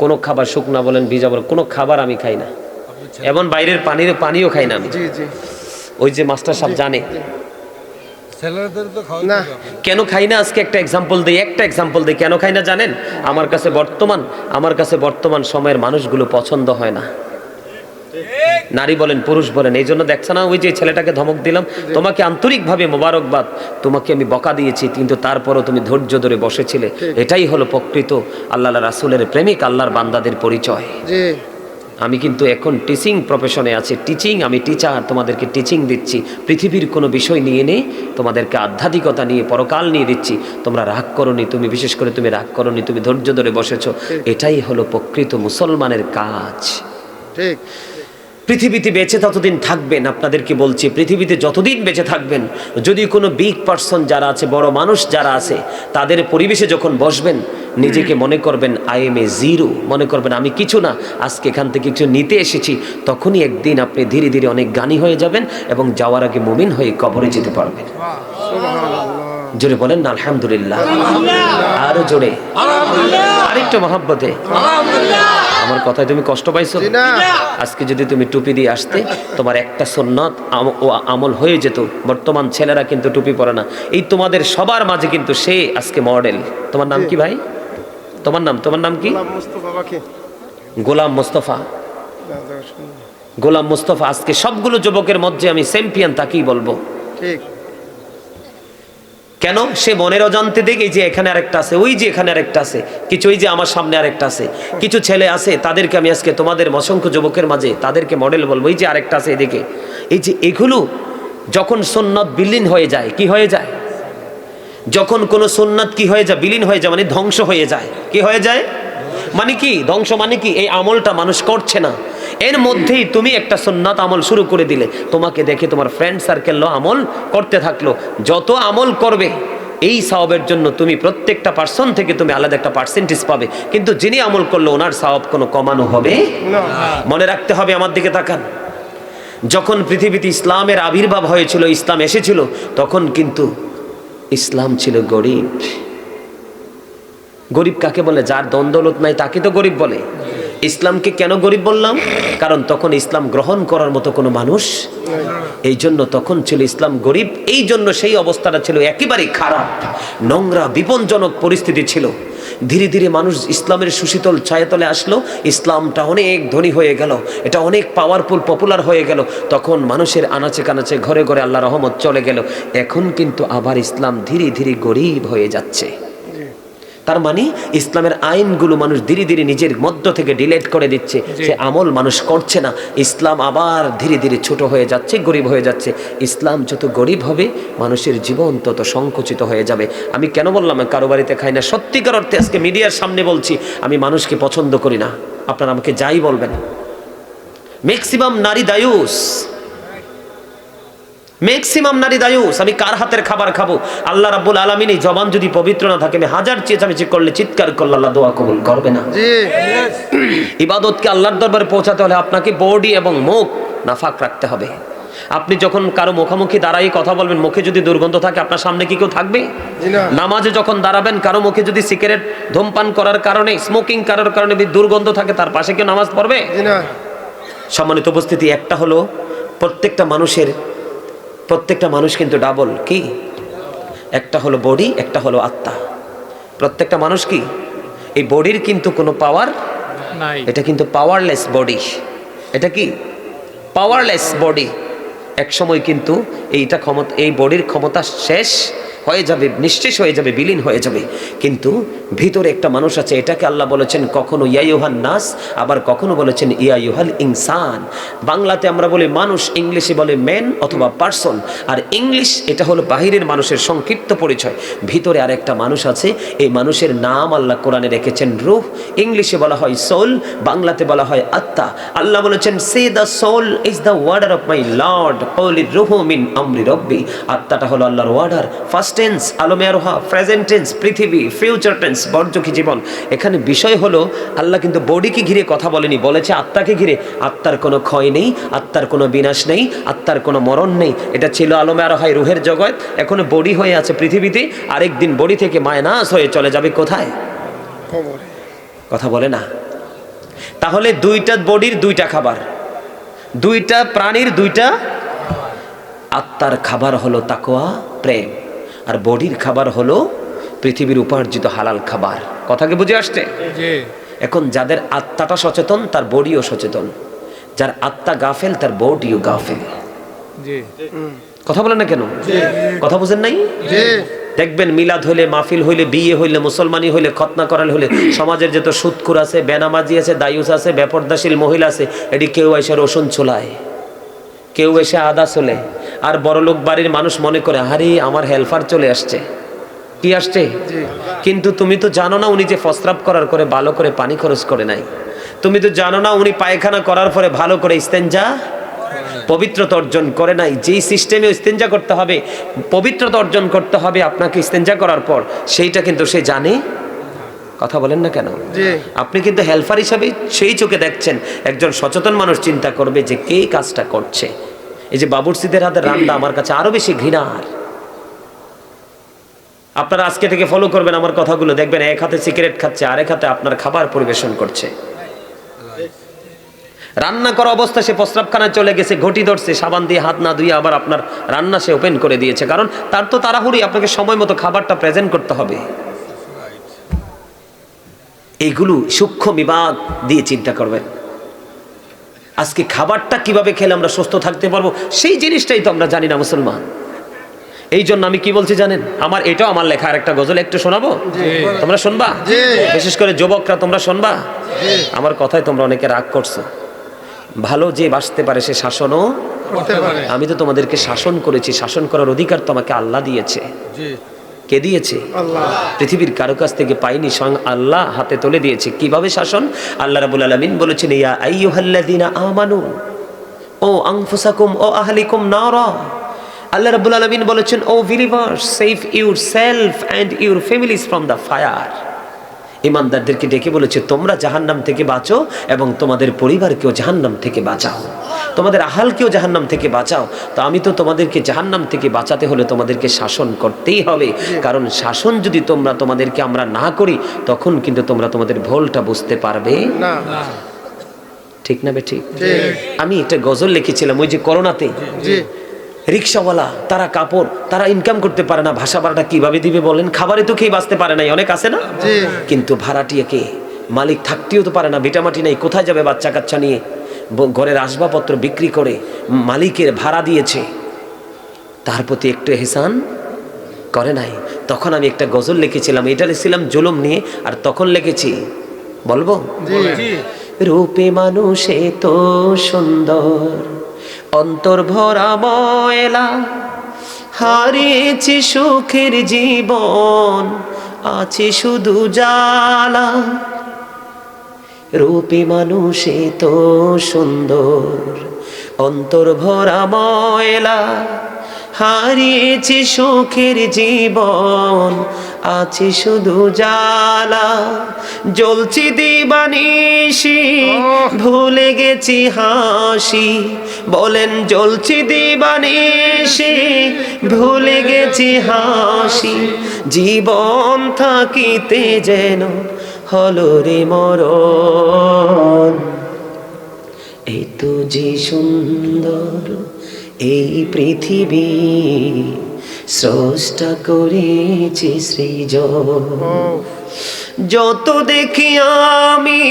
কোনো খাবার শুকনা বলেন, ভিজা বলেন, কোনো খাবার আমি খাই না। এমন বাইরের পানিও খাই না আমি। ওই যে মাস্টার সাহেব জানে, ছেলেদের তো খাওয়া না কেন খাই না আজকে একটা এক্সাম্পল দিই কেন খাই না জানেন? আমার কাছে বর্তমান সময়ের মানুষগুলো পছন্দ হয় না, নারী বলেন পুরুষ বলেন। এই জন্য দেখছ না, ওই যে ছেলেটাকে ধমক দিলাম, তোমাকে আন্তরিকভাবে মোবারকবাদ, তোমাকে আমি বকা দিয়েছি, কিন্তু তারপরও তুমি ধৈর্য ধরে বসেছিলে। এটাই হলো প্রকৃত আল্লাহ রাসূলের প্রেমিক, আল্লাহর বান্দাদের পরিচয়। জি আমি কিন্তু এখন টিচিং প্রফেশনে আছি, আমি টিচার, তোমাদেরকে টিচিং দিচ্ছি। পৃথিবীর কোনো বিষয় নিয়ে নেই, তোমাদেরকে আধ্যাত্মিকতা নিয়ে, পরকাল নিয়ে দিচ্ছি। তোমরা রাগ করনি, তুমি বিশেষ করে তুমি রাগ করনি, তুমি ধৈর্য ধরে বসেছো। এটাই হলো প্রকৃত মুসলমানের কাজ। ঠিক পৃথিবীতে বেঁচে ততদিন থাকবেন, আপনাদেরকে বলছি, পৃথিবীতে যতদিন বেঁচে থাকবেন, যদি কোনো বিগ পার্সন যারা আছে, বড় মানুষ যারা আছে, তাদের পরিবেশে যখন বসবেন, নিজেকে মনে করবেন আই এম এ জিরো, মনে করবেন আমি কিছু না, আজকে এখান থেকে কিছু নিতে এসেছি। তখনই একদিন আপনি ধীরে ধীরে অনেক জ্ঞানী হয়ে যাবেন এবং যাওয়ার আগে মুমিন হয়ে কবরে যেতে পারবেন। জোরে বলেন না আলহামদুলিল্লাহ, আরো জোরে, আরেকটু মহব্বতে। আমার কথায় তুমি কষ্ট পাইছো? না আজকে যদি তুমি টুপি দিয়ে আসতে, তোমার একটা সুন্নাত ও আমল হয়ে যেত। বর্তমান ছেলেরা কিন্তু টুপি পরে না। এই তোমাদের সবার মাঝে কিন্তু সে আজকে মডেল। তোমার নাম কি ভাই? তোমার নাম কি? গোলাম মোস্তফা। গোলাম মোস্তফা আজকে সবগুলো যুবকের মধ্যে আমি চ্যাম্পিয়ন, তাকেই বলবো। ঠিক কেন? সে মনের অজান্তে দেখে যে এখানে আরেকটা আছে, ওই যে এখানে আরেকটা আছে, কিছু ওই যে আমার সামনে আরেকটা আছে, কিছু ছেলে আছে, তাদেরকে আমি আজকে তোমাদের অসংখ্য যুবকের মাঝে তাদেরকে মডেল বলবো। এই যে আরেকটা আছে এদিকে, এই যে এগুলো যখন সুন্নাত বিলীন হয়ে যায়, কি হয়ে যায়? যখন কোনো সুন্নাত কি হয়ে যায়? বিলীন হয়ে যায়, মানে ধ্বংস হয়ে যায়। কি হয়ে যায় মানে কি? ধ্বংস মানে কি? এই আমলটা মানুষ করছে না, এর মধ্যেই তুমি একটা সুন্নাত আমল শুরু করে দিলে, তোমাকে দেখে তোমার ফ্রেন্ড সার্কেলও আমল করতে থাকলো। যত আমল করবে এই সওয়াবের জন্য তুমি প্রত্যেকটা পার্সন থেকে তুমি আলাদা একটা পার্সেন্টেজ পাবে, কিন্তু যিনি আমল করলো ওনার সওয়াব কোনো কমানো হবে না মনে রাখতে হবে। আমার দিকে তাকান, যখন পৃথিবীতে ইসলামের আবির্ভাব হয়েছিল, ইসলাম এসেছিল, তখন কিন্তু ইসলাম ছিল গরিব। গরিব কাকে বলে? যার দ্বন্দ্বলত নাই তাকে তো গরিব বলে। ইসলামকে কেন গরিব বললাম? কারণ তখন ইসলাম গ্রহণ করার মতো কোনো মানুষ, এই জন্য তখন ছিল ইসলাম গরিব। এই জন্য সেই অবস্থাটা ছিল একেবারে খারাপ, নোংরা, বিপজ্জনক পরিস্থিতি ছিল। ধীরে ধীরে মানুষ ইসলামের সুশীতল ছায়াতলে আসলো, ইসলামটা অনেক ধনী হয়ে গেল, এটা অনেক পাওয়ারফুল, পপুলার হয়ে গেল। তখন মানুষের আনাচে কানাচে, ঘরে ঘরে আল্লাহ রহমত চলে গেল। এখন কিন্তু আবার ইসলাম ধীরে ধীরে গরিব হয়ে যাচ্ছে। তার মানে ইসলামের আইনগুলো মানুষ ধীরে ধীরে নিজের মধ্য থেকে ডিলেট করে দিচ্ছে, সে আমল মানুষ করছে না। ইসলাম আবার ধীরে ধীরে ছোট হয়ে যাচ্ছে, গরিব হয়ে যাচ্ছে। ইসলাম যত গরিব হবে, মানুষের জীবন তত সংকুচিত হয়ে যাবে। আমি কেন বললাম কারো বাড়িতে খাই না? সত্যিকার অর্থে আজকে মিডিয়ার সামনে বলছি, আমি মানুষকে পছন্দ করি না। আপনারা আমাকে যাই বলবেন, ম্যাক্সিমাম নারী দায়ুস, ম্যাক্সিমাম নারী দায়ুস। আমি কার হাতের খাবার খাবো? আল্লাহ রাব্বুল আলামিন এই জবান যদি পবিত্র না থাকে, আমি হাজার চেঁচামেচি করলে, চিৎকার করলে, আল্লাহ দোয়া কবুল করবে না। জি ইবাদতকে আল্লাহর দরবারে পৌঁছাতে হলে আপনাকে বডি এবং মুখ নাফাক রাখতে হবে। আপনি যখন কারো মুখোমুখি দাঁড়াই কথা বলবেন, মুখে যদি দুর্গন্ধ থাকে, আপনার সামনে কি কেউ থাকবে? নামাজে যখন দাঁড়াবেন, কারো মুখে যদি সিগারেট ধূমপান করার কারণে, স্মোকিং করার কারণে দুর্গন্ধ থাকে, তার পাশে কেউ নামাজ পড়বে? সম্মানিত উপস্থিতি, একটা হলো প্রত্যেকটা মানুষ কিন্তু ডাবল। কি? একটা হলো বডি, একটা হলো আত্মা। প্রত্যেকটা মানুষ কি? এই বডির কিন্তু কোনো পাওয়ার নাই, এটা কিন্তু পাওয়ারলেস বডি। এটা কি? Powerless body. এক সময় কিন্তু এই বডির ক্ষমতা শেষ হয়ে যাবে, নিঃশেষ হয়ে যাবে, বিলীন হয়ে যাবে। কিন্তু ভিতরে একটা মানুষ আছে, এটাকে আল্লাহ বলেছেন কখনো ইয়া ইউহান নাস, আবার কখনো বলেছেন ইয়া ইউহাল ইনসান। বাংলাতে আমরা বলি মানুষ, ইংলিশে বলে ম্যান অথবা পার্সন। আর ইংলিশ এটা হলো বাহিরের মানুষের সংক্ষিপ্ত পরিচয়। ভিতরে আরেকটা মানুষ আছে, এই মানুষের নাম আল্লাহ কোরআনে রেখেছেন রূহ। ইংলিশে বলা হয় সোল, বাংলাতে বলা হয় আত্মা। আল্লাহ বলেছেন say the soul is the order of my lord, কওলি রূহু মিন আমরি রব্বি। আত্মাটা হলো আল্লাহর ওয়ার্ডার। ফার্স্ট টেন্স আলমে আরোহা, প্রেজেন্ট টেন্স পৃথিবী, ফিউচার টেন্স বর্জকি জীবন। এখানে বিষয় হলো আল্লাহ কিন্তু বডিকে ঘিরে কথা বলেনি, বলেছে আত্মাকে ঘিরে। আত্মার কোনো ক্ষয় নেই, আত্মার কোনো বিনাশ নেই, আত্মার কোনো মরণ নেই। এটা ছিল আলমে আরোহায় রুহের জগৎ। এখনো বডি হয়ে আছে পৃথিবীতে, আরেকদিন বডি থেকে মায়নাস হয়ে চলে যাবে কোথায়? কথা বলে না। তাহলে দুইটা বডির দুইটা খাবার, দুইটা প্রাণীর দুইটা আত্মার খাবার হলো তাকওয়া, প্রেম, আর বডির খাবার হলো পৃথিবীর উপার্জিত হালাল খাবার। কথা কি বুঝে আসছে? এখন যাদের আত্মাটা সচেতন তার বডিও সচেতন, যার আত্মা গাফেল তার বডিও গাফেল। কথা বলেন না কেন? কথা বুঝেন নাই? দেখবেন মিলাদ হইলে, মাহফিল হইলে, বিয়ে হইলে, মুসলমানি হইলে, খতনা করাল হইলে সমাজের যত সুদখোর আছে, বেনামাজি আছে, দায়ুস আছে, বেপরদাশীল মহিলা আছে, এটি কেউ এসে রসুন ছোলায়, কেউ এসে আদা চলে। আর বড়লোক বাড়ির মানুষ মনে করে আরে আমার হেল্পার চলে আসছে। কি আসছে? কিন্তু তুমি তো জানো না উনি যে প্রস্রাব করার করে ভালো করে পানি খরচ করে নাই। তুমি তো জানো না উনি পায়খানা করার পরে ভালো করে ইস্তেঞ্জা পবিত্রতা অর্জন করে নাই। যেই সিস্টেমে ইস্তেঞ্জা করতে হবে, পবিত্রতা অর্জন করতে হবে আপনাকে ইস্তেঞ্জা করার পর, সেইটা কিন্তু সে জানে। কথা বলেন না কেন? আপনি কিন্তু হেল্পার হিসাবে সেই চোখে দেখছেন। একজন সচেতন মানুষ চিন্তা করবে যে কে কাজটা করছে। এই যে বাবুর্চিদের হাতে রান্না আমার কাছে আরো বেশি ঘৃণার। আপনারা আজকে থেকে ফলো করবেন আমার কথাগুলো, দেখবেন এক হাতে সিগারেট খাচ্ছে, আরেক হাতে আপনার খাবার পরিবেশন করছে। রান্না করা অবস্থা সে প্রস্রাবখানায় চলে গেছে, ঘটি ধরছে, সাবান দিয়ে হাত না ধুয়ে আবার আপনার রান্না সে ওপেন করে দিয়েছে, কারণ তার তো তাড়াহুড়ি, আপনাকে সময় মতো খাবারটা প্রেজেন্ট করতে হবে। এইগুলো সূক্ষ্ম বিভাগ দিয়ে চিন্তা করবেন। আজকে খাবারটা কিভাবে খেলে আমরা সুস্থ থাকতে পারবো সেই জিনিসটাই তো আমরা জানি না মুসলমান। এই জন্য আমি কি বলছি জানেন, এটাও আমার লেখা আর একটা গজল একটু শোনাবো, তোমরা শুনবা? বিশেষ করে যুবকরা তোমরা শুনবা? আমার কথায় তোমরা অনেকে রাগ করছো। ভালো যে বাঁচতে পারে সে শাসনও করতে পারে। আমি তো তোমাদেরকে শাসন করেছি, শাসন করার অধিকার তোমাকে আল্লাহ দিয়েছে। কে দিয়েছে? আল্লাহ। পৃথিবীর কারো কাছ থেকে পাইনি, স্বয়ং আল্লাহ হাতে তুলে দিয়েছে। কিভাবে শাসন? আল্লাহ রাব্বুল আলামিন বলেছেন, ইয়া আইয়ুহাল্লাযীনা আমানু ও আনফুসাকুম ও আহলিকুম নারা। আল্লাহ রাব্বুল আলামিন বলেছেন, O believers, save yourself and your families from the fire. ইমানদারদেরকে ডেকে বলেছে তোমরা জাহান্নাম থেকে বাঁচো এবং তোমাদের পরিবারকেও জাহান্নাম থেকে বাঁচাও, তোমাদের আহালকেও জাহান্নাম থেকে বাঁচাও। তো আমি তো তোমাদেরকে জাহান্নাম থেকে বাঁচাতে হলে তোমাদেরকে শাসন করতেই হবে, কারণ শাসন যদি তোমাদেরকে আমরা না করি তখন কিন্তু তোমরা তোমাদের ভুলটা বুঝতে পারবে না। ঠিক না বে? ঠিক। আমি একটা গজল লিখেছিলাম ওই যে করোনাতে, রিক্সাওয়ালা তারা কাপড়, তারা ইনকাম করতে পারে না, ভাষা ভাড়াটা কিভাবে দিবে বলেন? খাবারে তো খেয়ে বাঁচতে পারে নাই, অনেক আছে না? কিন্তু ভাড়াটিয়াকে মালিক থাকতেও তো পারে না, ভিটামাটি নাই, কোথায় যাবে বাচ্চা কাচ্চা নিয়ে? ঘরের আসবাবপত্র বিক্রি করে মালিকের ভাড়া দিয়েছে, তার প্রতি একটু এহসান করে নাই। তখন আমি একটা গজল লিখেছিলাম, এটা লিখেছিলাম জুলুম নিয়ে। আর তখন লিখেছি, বলবো? রূপে মানুষে তো সুন্দর, অন্তর ভরা ময়লা, হারিয়েছি সুখের জীবন, আছে শুধু জ্বালা। রূপে মানুষে তো সুন্দর, অন্তর ভরা ময়লা, হারিয়েছি সুখের জীবন, আছে শুধু জ্বালা। জ্বলছি দিবানিশি, ভুলে গেছি হাসি। বলেন জ্বলছি দিবানিশি, ভুলে গেছি হাসি। জীবন থাকিতে যেন হলো রে মরণ। এই তো যে সুন্দর এই পৃথিবী, স্রষ্টা করেছে সৃজন। যত দেখি আমি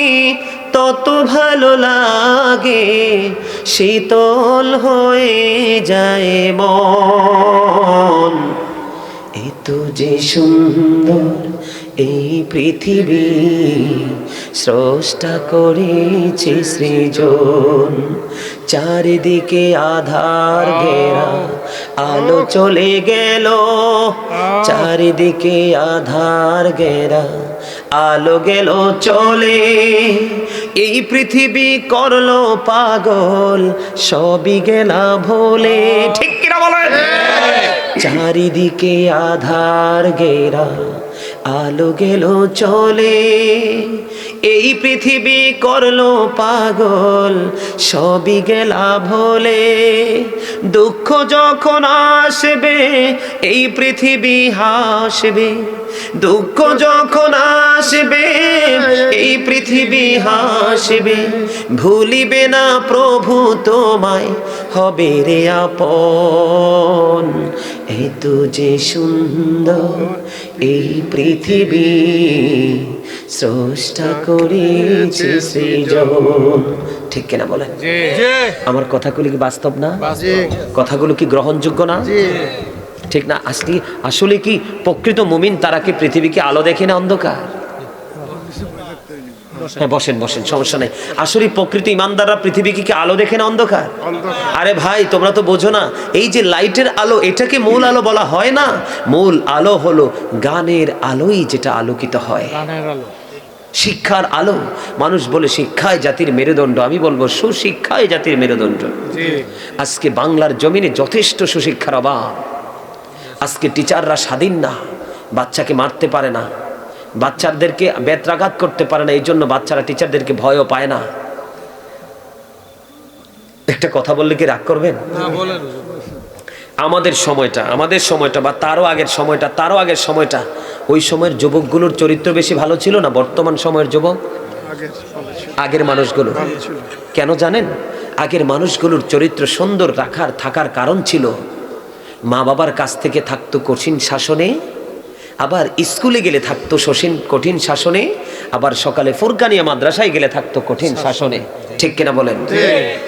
তত ভালো লাগে, শীতল হয়ে যায় মন। এই তো যে সুন্দর এই পৃথিবী, স্রষ্টা করেছে সৃজন। চারিদিকে আধার ঘেরা, আলো চলে গেল। চারিদিকে আধার ঘেরা, আলো গেল চলে। এই পৃথিবী করলো পাগল, সবই গেলা ভোলে। ঠিক কিনা বলেন? চারিদিকে আধার ঘেরা, আলো গেল চলে। এই পৃথিবী করলো পাগল, সবই গেলা ভোলে। দুঃখ যখন আসবে এই পৃথিবী হাসবে, দুঃখ যখন আসবে, এই পৃথিবী হাসবে, ভুলিবে না প্রভু তোমায়, হবে রে আপন। এত যে সুন্দর এই পৃথিবী, স্রষ্টা করেছে সৃজন। ঠিক কিনা বলেন? আমার কথাগুলো কি বাস্তব না? জি কথাগুলো কি গ্রহণযোগ্য না? জি ঠিক না? আসলে কি প্রকৃত মুমিন তারা কি পৃথিবীকে আলো দেখে না অন্ধকার? হ্যাঁ, বসেন বসেন, সমস্যা নেই। আসলে প্রকৃত ইমানদাররা পৃথিবীকে কি আলো দেখে না অন্ধকার? আরে ভাই, তোমরা তো বোঝো না, এই যে লাইটের আলো, এটাকে মূল আলো বলা হয় না। মূল আলো হলো গানের আলোই, যেটা আলোকিত হয়, শিক্ষার আলো। মানুষ বলে শিক্ষায় জাতির মেরুদণ্ড, আমি বলবো সুশিক্ষায় জাতির মেরুদণ্ড। আজকে বাংলার জমিনে যথেষ্ট সুশিক্ষার অভাব। আজকে টিচাররা স্বাধীন না, বাচ্চাকে মারতে পারে না, বাচ্চাদেরকে বেত্রাঘাত করতে পারে না, এই জন্য বাচ্চারা টিচারদেরকে ভয়ও পায় না। একটা কথা বললে কি রাগ করবেন? আমাদের সময়টা বা তারও আগের সময়টা, ওই সময়ের যুবকগুলোর চরিত্র বেশি ভালো ছিল না বর্তমান সময়ের যুবক? আগের মানুষগুলো কেন জানেন? আগের মানুষগুলোর চরিত্র সুন্দর থাকার কারণ ছিল, মা বাবার কাছ থেকে থাকতো কঠিন শাসনে, আবার স্কুলে গেলে থাকতো কঠিন শাসনে, আবার সকালে ফুরকানিয়া মাদ্রাসায় গেলে থাকতো কঠিন শাসনে। ঠিক কিনা বলেন?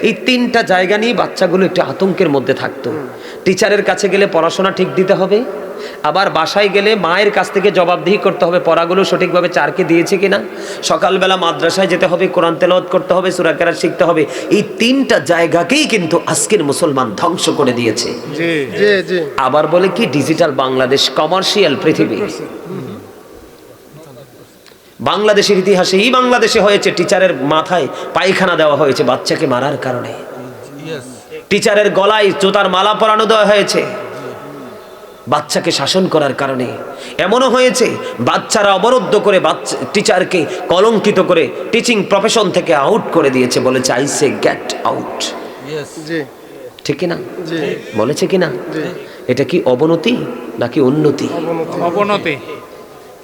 এই তিনটা জায়গা নিয়ে বাচ্চাগুলো একটু আতঙ্কের মধ্যে থাকতো। টিচারের কাছে গেলে পড়াশোনা ঠিক দিতে হবে, আবার বাসায় গেলে মায়ের কাছ থেকে জবাবদিহি করতে হবে পড়াগুলো সঠিকভাবে চারকে দিয়েছে কিনা, সকালবেলা মাদ্রাসায় যেতে হবে, কোরআন তেলাওয়াত করতে হবে, সূরা কেরাত শিখতে হবে। এই তিনটা জায়গাকেই কিন্তু আজকের মুসলমান ধ্বংস করে দিয়েছে। আবার বলে কি ডিজিটাল বাংলাদেশ, কমার্শিয়াল পৃথিবী। বাংলাদেশের ইতিহাসে এই বাংলাদেশে হয়েছে টিচারের মাথায় পায়খানা দেওয়া হয়েছে বাচ্চাকে মারার কারণে, টিচারের গলায় জুতার মালা পরানো দেওয়া হয়েছে বাচ্চাকে শাসন করার কারণে। এমনও হয়েছে বাচ্চারা অবরুদ্ধ করে টিচারকে কলঙ্কিত করে টিচিং প্রফেশন থেকে আউট করে দিয়েছে, বলেছে আই সে গেট আউট। ঠিক কিনা? বলেছে কিনা? এটা কি অবনতি নাকি উন্নতি? অবনতি।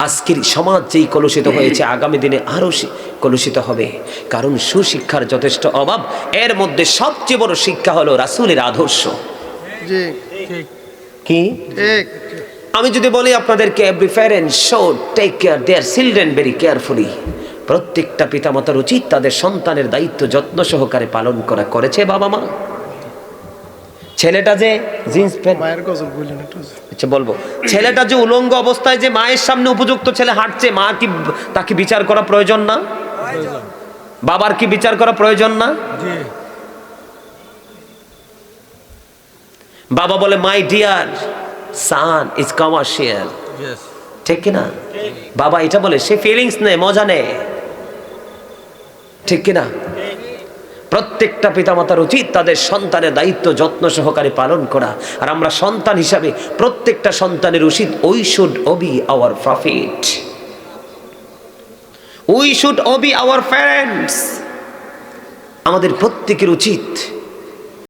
আজকের সমাজ যেই কলুষিত হয়েছে, আগামী দিনে আরো কলুষিত হবে, কারণ সুশিক্ষার যথেষ্ট অভাব। এর মধ্যে সবচেয়ে বড় শিক্ষা হলো রাসূলের আদর্শ। কি আমি যদি বলি আপনাদেরকে, every parent should take care their children very carefully. প্রত্যেকটা পিতামাতার উচিত তাদের সন্তানের দায়িত্ব যত্ন সহকারে পালন করা। করেছে বাবা মা? ছেলেটা যে জিন্স প্যান্ট, আচ্ছা বলবো, ছেলেটা যে উলঙ্গ অবস্থায় যে মায়ের সামনে উপযুক্ত ছেলে হাঁটছে, মা কি তাকে বিচার করা প্রয়োজন না? বাবার কি বিচার করা প্রয়োজন না? বাবা বলে my dear sun is commercial, ঠিক কিনা? বাবা এটা বলে, সে ফিলিংস নেই, মজা নেই, ঠিক কিনা? প্রত্যেকটা পিতামাতার উচিত তাদের সন্তানের দায়িত্ব যত্ন সহকারে পালন করা। আর আমরা সন্তান হিসাবে প্রত্যেকটা সন্তানের উচিত we should Obi hour profit, we should Obi our parents. আমাদের প্রত্যেকের উচিত